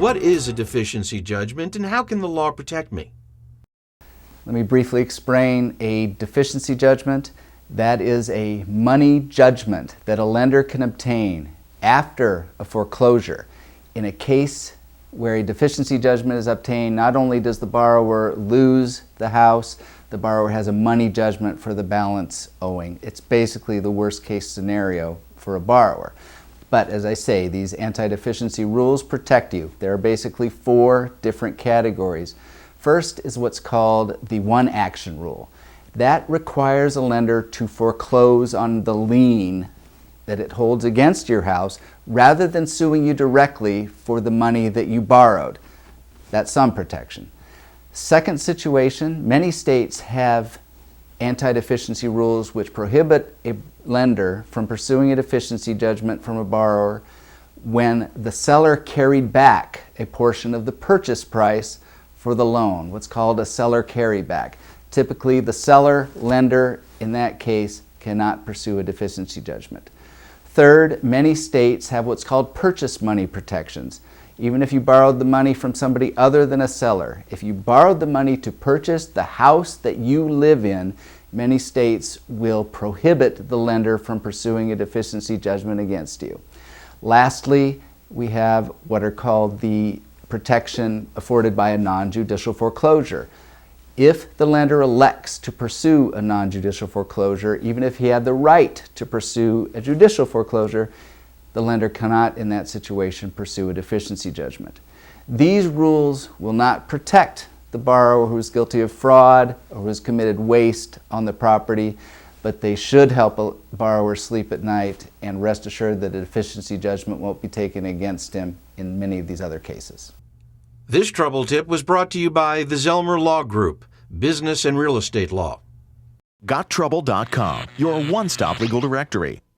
What is a deficiency judgment and how can the law protect me? Let me briefly explain a deficiency judgment. That is a money judgment that a lender can obtain after a foreclosure. In a case where a deficiency judgment is obtained, not only does the borrower lose the house, the borrower has a money judgment for the balance owing. It's basically the worst case scenario for a borrower. But as I say, these anti-deficiency rules protect you. There are basically 4 different categories. First is what's called the one action rule. That requires a lender to foreclose on the lien that it holds against your house rather than suing you directly for the money that you borrowed. That's some protection. Second situation, many states have anti-deficiency rules which prohibit a lender from pursuing a deficiency judgment from a borrower when the seller carried back a portion of the purchase price for the loan, what's called a seller carryback. Typically, the seller, lender, in that case, cannot pursue a deficiency judgment. Third, many states have what's called purchase money protections. Even if you borrowed the money from somebody other than a seller, if you borrowed the money to purchase the house that you live in, many states will prohibit the lender from pursuing a deficiency judgment against you. Lastly, we have what are called the protection afforded by a non-judicial foreclosure. If the lender elects to pursue a non-judicial foreclosure, even if he had the right to pursue a judicial foreclosure, the lender cannot in that situation pursue a deficiency judgment. These rules will not protect the borrower who is guilty of fraud or who has committed waste on the property, but they should help a borrower sleep at night and rest assured that a deficiency judgment won't be taken against him in many of these other cases. This trouble tip was brought to you by the Zelmer Law Group, Business and Real Estate Law. GotTrouble.com, your one-stop legal directory.